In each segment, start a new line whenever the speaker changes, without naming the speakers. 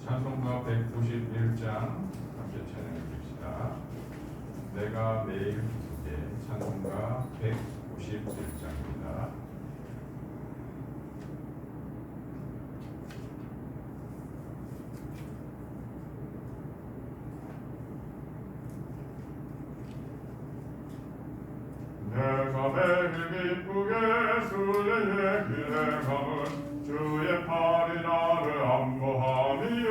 찬송가 191장 함께 찬양해 주시다. 내가 매일 부르게 찬송가 191장입니다.
내가 매일 기쁘게 주의 길을 감은 주의 팔이 나를 안보하리요.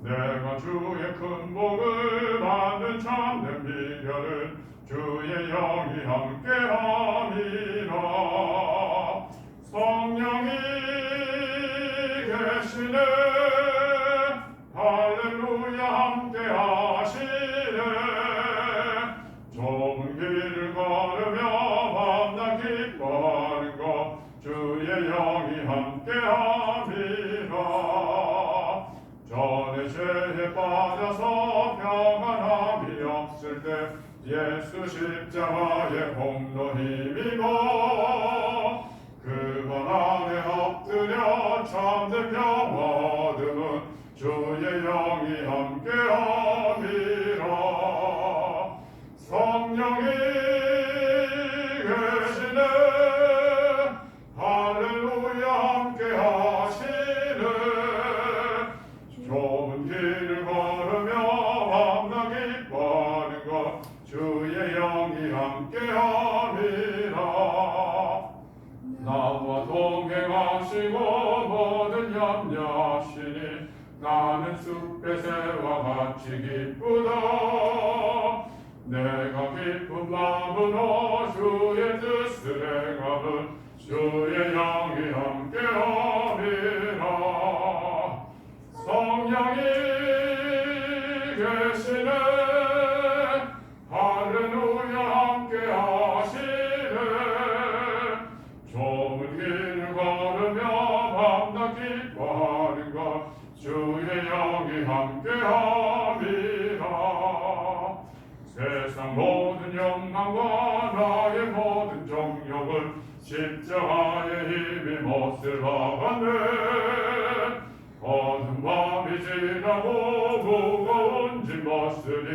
내가 주의 큰 복을 받는 참된 비결은 주의 영이 함께함이라. 성령이 계시네. 할렐루야 함께하시네. 좁은 길을 걸으며 밤낮 기뻐하는 것 주의 영이 함께함이라. 전에 죄에 빠져서 평안함이 없을 때 예수 십자가의 공로 힘입어 그분 안에 엎드려 참된 평화 얻음은 주의 영이 함께함이라. 성령이 계시네. 할렐루야 함께하시네. 좁은 길을 걸으며 밤낮 기뻐하는 것 주의 영이 함께함이라. 나와 동행하시고 모든 염려하시니 나는 숲의 새와 같이 기쁘다. 내가 기쁜 마음으로 주의 뜻을 행함은 주의 영이 함께함이라. 성령이 계시네. 할렐루야 함께하시네. 좁은 길을 걸으며 밤낮 기뻐하는 것 주의 영이 함께함이라. 세상 모든 영광과 나의 모든 정욕을 십자가의 힘이 못을 박았네. 어두운 밤이 지나고 무거운 짐 벗으니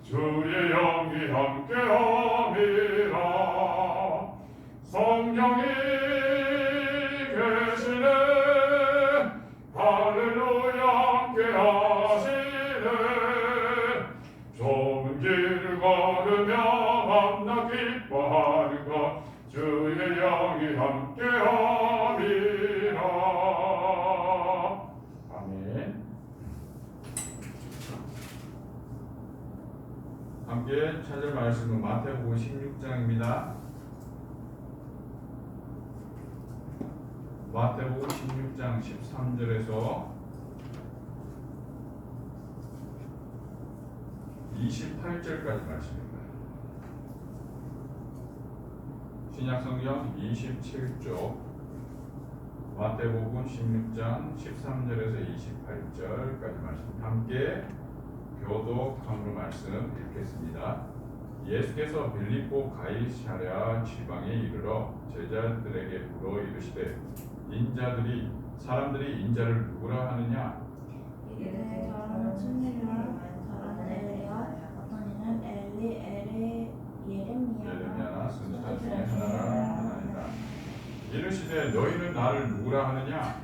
주의 영이 함께함이라. 성령이 계시네. 할렐루야 함께하시네. 좁은 길을 걸으며 밤낮 기뻐하는 것 주의 영이 함께함이라. 아멘.
함께 찾을 말씀은 마태복음 16장입니다. 마태복음 16장 13절에서 28절까지 말씀입니다. 신약성경 27쪽 마태복음 16장 13절에서 28절까지 말씀 함께 교독함으로 말씀 읽겠습니다. 예수께서 빌립보 가이사랴 지방에 이르러 제자들에게 물어 이르시되 사람들이 인자를 누구라 하느냐?
이르되 저는 승리를 저는 엘리야 어떤 이는 엘리 예레미야나
선지자 중에 하나라 하나이다. 이르시되 너희는 나를 누구라 하느냐?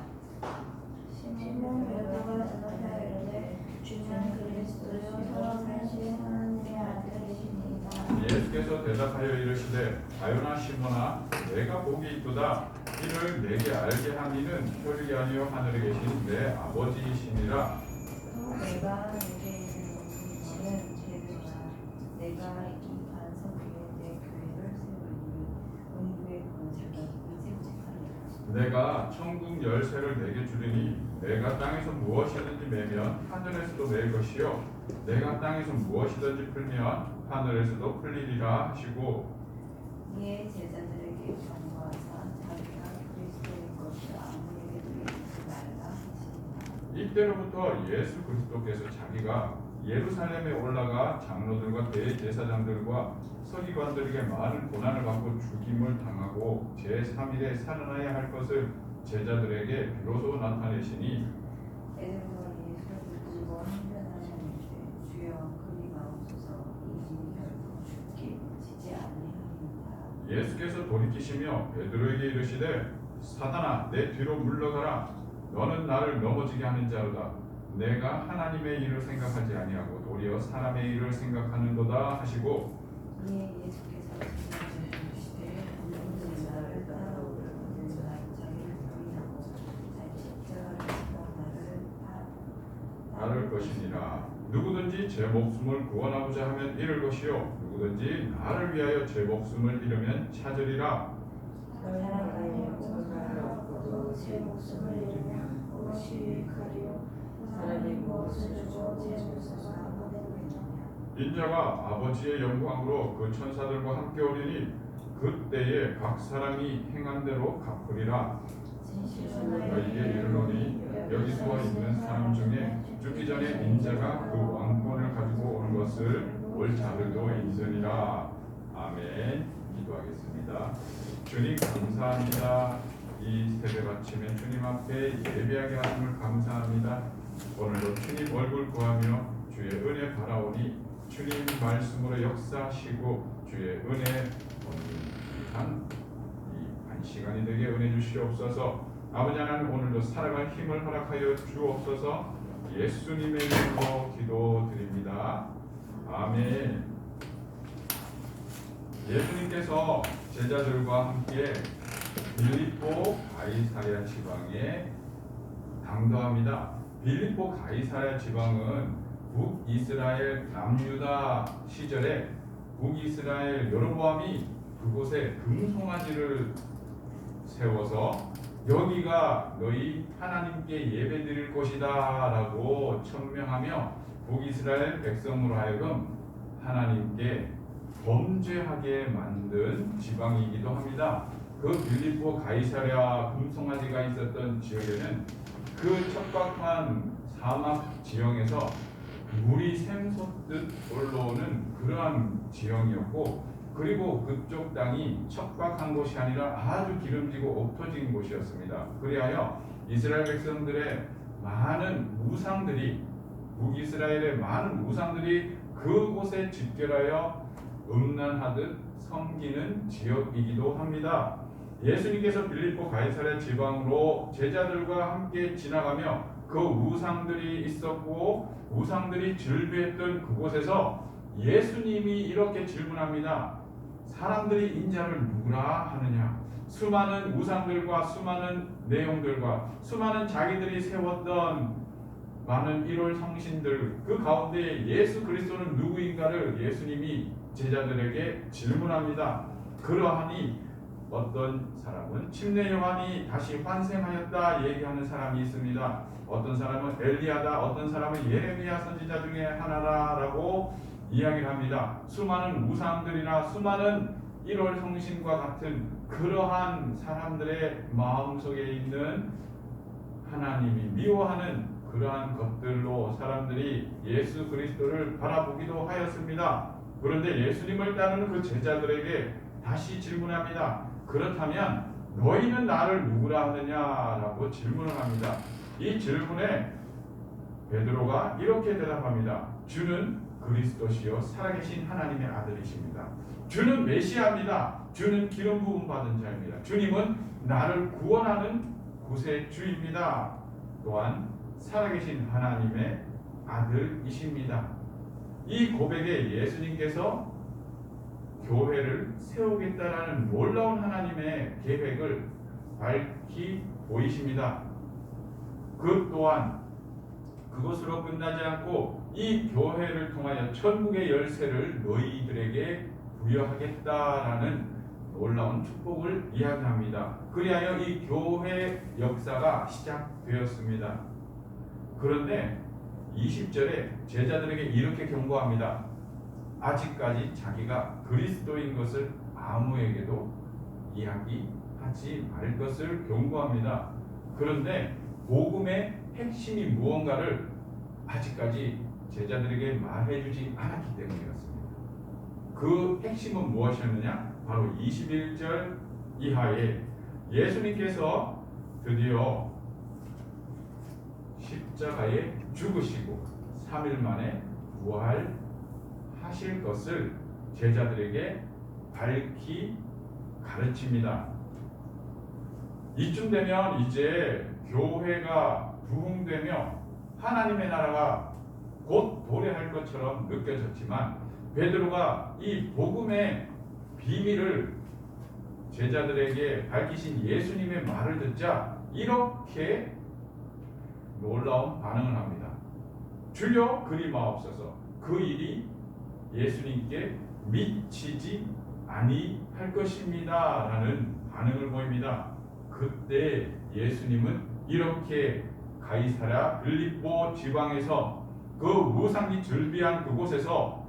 시몬 베드로가 대답하여 이르되 주는 그리스도요 살아계신 하나님의 아들이시니이다.
예수께서 대답하여 이르시되 가요나 시몬아 내가 복이 있도다. 이를 내게 알게 한 이는 혈이 아니요 하늘에 계신 내 아버지이시니라.
내가 내게 있는 이치는 죄를 다 내가 이 반석 위에 내 교회를 세우니 음부의 권세가 이제부터하리라.
내가 천국 열쇠를 내게 주리니 내가 땅에서 무엇이든지 매면 하늘에서도 맬 것이요 내가 땅에서 무엇이든지 풀면 하늘에서도 풀리리라 하시고
이에 제자들에게 경고하사 자기가 그리스도인 것을 아무에게도 얘기하지 말라 하시니라.
이때로부터 예수 그리스도께서 자기가 예루살렘에 올라가 장로들과 대제사장들과 서기관들에게 많은 고난을 받고 죽임을 당하고 제3일에 살아나야 할 것을 제자들에게 비로소 나타내시니
베드로가 예수를 붙들고 항변하였는데 주여 그리 마옵소서 이 일이 결코 죽게 지지 아니하리이다.
예수께서 돌이키시며 베드로에게 이르시되 사단아 내 뒤로 물러가라 너는 나를 넘어지게 하는 자로다 내가 하나님의 일을 생각하지 아니하고 도리어 사람의 일을 생각하는도다 하시고
이에 예수께서 이르시되 너희는 나를 따라오려거든 자기를 부인하고 자기 십자가를 지고 나를
따를 것이니라 누구든지 제 목숨을 구원하고자 하면 잃을 것이요 누구든지 나를 위하여 제 목숨을 잃으면 찾으리라.
사랑하여 정말 얻고도 제 목숨을 잃으면 무엇이 유익하리요 사람이 무엇을 주고 제 목숨을 얻으리냐.
인자가 아버지의 영광으로 그 천사들과 함께 오리니 그때에 각 사람이 행한 대로 갚으리라. 너희에게 이르노니 여기 서 있는 사람 중에 죽기 전에 인자가 그 왕권을 가지고 오는 것을 올 자들도 있으리라. 아멘. 기도하겠습니다. 주님 감사합니다. 이 새벽 아침에 주님 앞에 예배하게 하심을 감사합니다. 오늘도 주님 얼굴 구하며 주의 은혜 바라오니 주님 말씀으로 역사하시고 주의 은혜 한 시간이 되게 은혜 주시옵소서. 아버지 하나님 오늘도 살아갈 힘을 허락하여 주옵소서. 예수님의 이름으로 기도드립니다. 아멘. 예수님께서 제자들과 함께 빌립보 가이사랴 지방에 당도합니다. 빌립보 가이사랴 지방은 북이스라엘 남유다 시절에 북이스라엘 여로보암이 그곳에 금송아지를 세워서 여기가 너희 하나님께 예배드릴 곳이다 라고 천명하며 북이스라엘 백성으로 하여금 하나님께 범죄하게 만든 지방이기도 합니다. 그 빌립보 가이사랴 금송아지가 있었던 지역에는 그 척박한 사막 지형에서 물이 샘솟듯 올라오는 그러한 지형이었고 그리고 그쪽 땅이 척박한 곳이 아니라 아주 기름지고 옥토진 곳이었습니다. 그리하여 이스라엘 백성들의 많은 우상들이 북이스라엘의 많은 우상들이 그곳에 집결하여 음란하듯 섬기는 지역이기도 합니다. 예수님께서 빌립보 가이사랴 지방으로 제자들과 함께 지나가며 그 우상들이 있었고 우상들이 즐비했던 그곳에서 예수님이 이렇게 질문합니다. 사람들이 인자를 누구라 하느냐? 수많은 우상들과 수많은 내용들과 수많은 자기들이 세웠던 많은 일월 성신들 그 가운데 예수 그리스도는 누구인가를 예수님이 제자들에게 질문합니다. 그러하니 어떤 사람은 침례 요한이 다시 환생하였다 얘기하는 사람이 있습니다. 어떤 사람은 엘리야다, 어떤 사람은 예레미야 선지자 중에 하나라라고 이야기를 합니다. 수많은 우상들이나 수많은 일월 성신과 같은 그러한 사람들의 마음속에 있는 하나님이 미워하는 그러한 것들로 사람들이 예수 그리스도를 바라보기도 하였습니다. 그런데 예수님을 따르는 그 제자들에게 다시 질문합니다. 그렇다면 너희는 나를 누구라 하느냐라고 질문을 합니다. 이 질문에 베드로가 이렇게 대답합니다. 주는 그리스도시요 살아계신 하나님의 아들이십니다. 주는 메시아입니다. 주는 기름 부음 받은 자입니다. 주님은 나를 구원하는 구세주입니다. 또한 살아계신 하나님의 아들이십니다. 이 고백에 예수님께서 교회를 세우겠다라는 놀라운 하나님의 계획을 밝히 보이십니다. 그 또한 그것으로 끝나지 않고 이 교회를 통하여 천국의 열쇠를 너희들에게 부여하겠다라는 놀라운 축복을 이야기합니다. 그리하여 이 교회 역사가 시작되었습니다. 그런데 20절에 제자들에게 이렇게 경고합니다. 아직까지 자기가 그리스도인 것을 아무에게도 이야기하지 말 것을 경고합니다. 그런데 복음의 핵심이 무언가를 아직까지 제자들에게 말해주지 않았기 때문이었습니다. 그 핵심은 무엇이었느냐? 바로 21절 이하에 예수님께서 드디어 십자가에 죽으시고 3일 만에 부활하실 것을 제자들에게 밝히 가르칩니다. 이쯤 되면 이제 교회가 부흥되며 하나님의 나라가 곧 도래할 것처럼 느껴졌지만 베드로가 이 복음의 비밀을 제자들에게 밝히신 예수님의 말을 듣자 이렇게 놀라운 반응을 합니다. 주여 그리 마옵소서. 그 일이 예수님께 미치지 아니할 것입니다 라는 반응을 보입니다. 그때 예수님은 이렇게 가이사랴 빌립보 지방에서 그 우상이 즐비한 그곳에서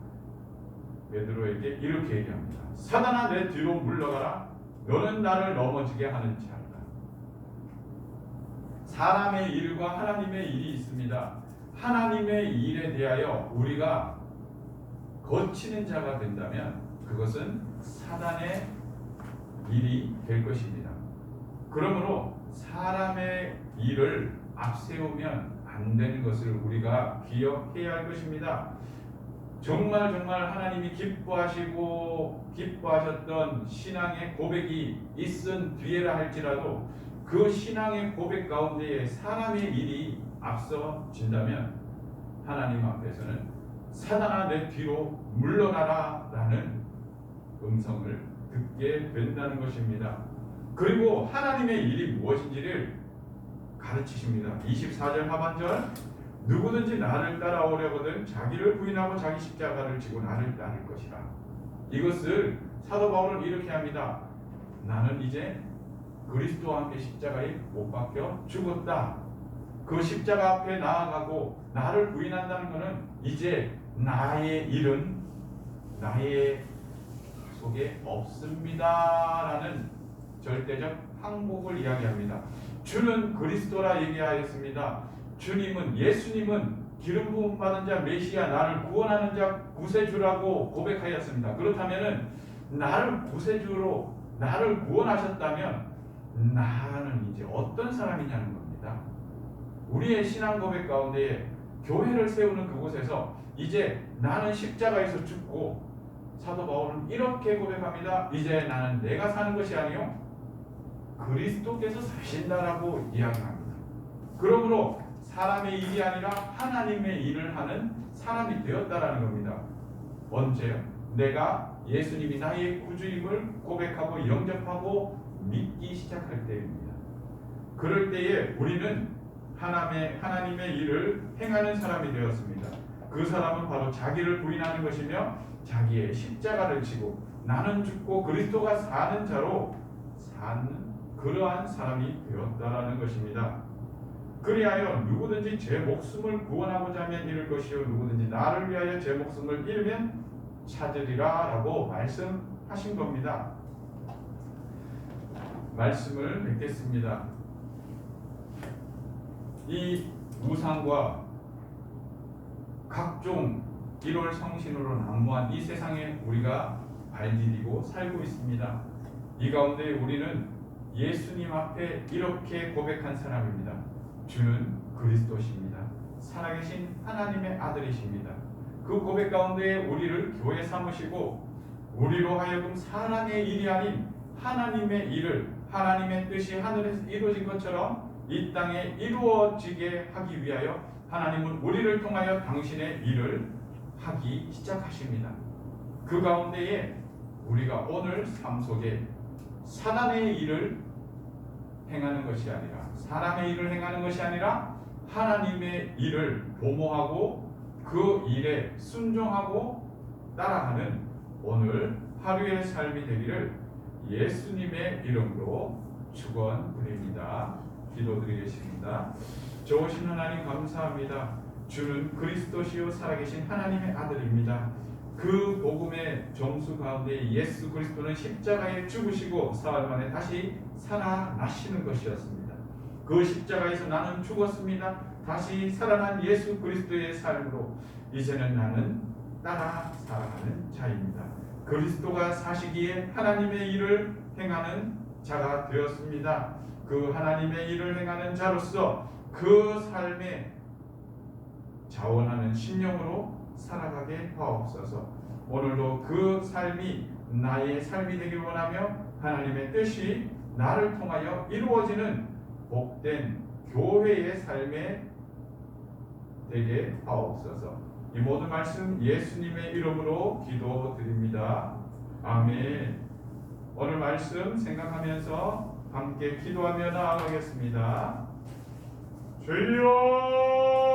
베드로에게 이렇게 얘기합니다. 사단아 내 뒤로 물러가라. 너는 나를 넘어지게 하는 자라. 사람의 일과 하나님의 일이 있습니다. 하나님의 일에 대하여 우리가 거치는 자가 된다면 그것은 사단의 일이 될 것입니다. 그러므로 사람의 일을 앞세우면 안 되는 것을 우리가 기억해야 할 것입니다. 정말 하나님이 기뻐하셨던 신앙의 고백이 있은 뒤에라 할지라도 그 신앙의 고백 가운데에 사람의 일이 앞서진다면 하나님 앞에서는 사단아 내 뒤로 물러나라 라는 음성을 듣게 된다는 것입니다. 그리고 하나님의 일이 무엇인지를 가르치십니다. 24절 하반절 누구든지 나를 따라오려거든 자기를 부인하고 자기 십자가를 지고 나를 따를 것이라. 이것을 사도 바울은 이렇게 합니다. 나는 이제 그리스도와 함께 십자가에 못 박혀 죽었다. 그 십자가 앞에 나아가고 나를 부인한다는 것은 이제 나의 일은 나의 속에 없습니다 라는 절대적 항복을 이야기합니다. 주는 그리스도라 얘기하였습니다. 주님은 예수님은 기름 부음 받은 자 메시아 나를 구원하는 자 구세주라고 고백하였습니다. 그렇다면은 나를 구세주로 나를 구원하셨다면 나는 이제 어떤 사람이냐는 겁니다. 우리의 신앙 고백 가운데 교회를 세우는 그곳에서 이제 나는 십자가에서 죽고 사도 바울은 이렇게 고백합니다. 이제 나는 내가 사는 것이 아니요 그리스도께서 사신다라고 이야기합니다. 그러므로 사람의 일이 아니라 하나님의 일을 하는 사람이 되었다라는 겁니다. 언제요? 내가 예수님이 나의 구주임을 고백하고 영접하고 믿기 시작할 때입니다. 그럴 때에 우리는 하나님의 일을 행하는 사람이 되었습니다. 그 사람은 바로 자기를 부인하는 것이며 자기의 십자가를 지고 나는 죽고 그리스도가 사는 자로 사는 그러한 사람이 되었다라는 것입니다. 그리하여 누구든지 제 목숨을 구원하고자 하면 잃을 것이요 누구든지 나를 위하여 제 목숨을 잃으면 찾으리라 라고 말씀하신 겁니다. 말씀을 뵙겠습니다. 이 우상과 각종 1월 성신으로 난무한 이 세상에 우리가 발디디고 살고 있습니다. 이 가운데 우리는 예수님 앞에 이렇게 고백한 사람입니다. 주는 그리스도십니다. 살아계신 하나님의 아들이십니다. 그 고백 가운데 우리를 교회 삼으시고 우리로 하여금 사람의 일이 아닌 하나님의 일을 하나님의 뜻이 하늘에서 이루어진 것처럼 이 땅에 이루어지게 하기 위하여 하나님은 우리를 통하여 당신의 일을 하기 시작하십니다. 그 가운데에 우리가 오늘 삶 속에 사단의 일을 행하는 것이 아니라 사람의 일을 행하는 것이 아니라 하나님의 일을 도모하고 그 일에 순종하고 따라가는 오늘 하루의 삶이 되기를 예수님의 이름으로 축원드립니다. 기도드리겠습니다. 좋으신 하나님 감사합니다. 주는 그리스도시요 살아계신 하나님의 아들입니다. 그 복음의 정수 가운데 예수 그리스도는 십자가에 죽으시고 사흘 만에 다시 살아나시는 것이었습니다. 그 십자가에서 나는 죽었습니다. 다시 살아난 예수 그리스도의 삶으로 이제는 나는 따라 살아가는 자입니다. 그리스도가 사시기에 하나님의 일을 행하는 자가 되었습니다. 그 하나님의 일을 행하는 자로서 그 삶에 자원하는 심령으로 살아가게 하옵소서. 오늘도 그 삶이 나의 삶이 되길 원하며 하나님의 뜻이 나를 통하여 이루어지는 복된 교회의 삶에 되게 하옵소서. 이 모든 말씀 예수님의 이름으로 기도드립니다. 아멘. 오늘 말씀 생각하면서 함께 기도하며 나아가겠습니다.
주여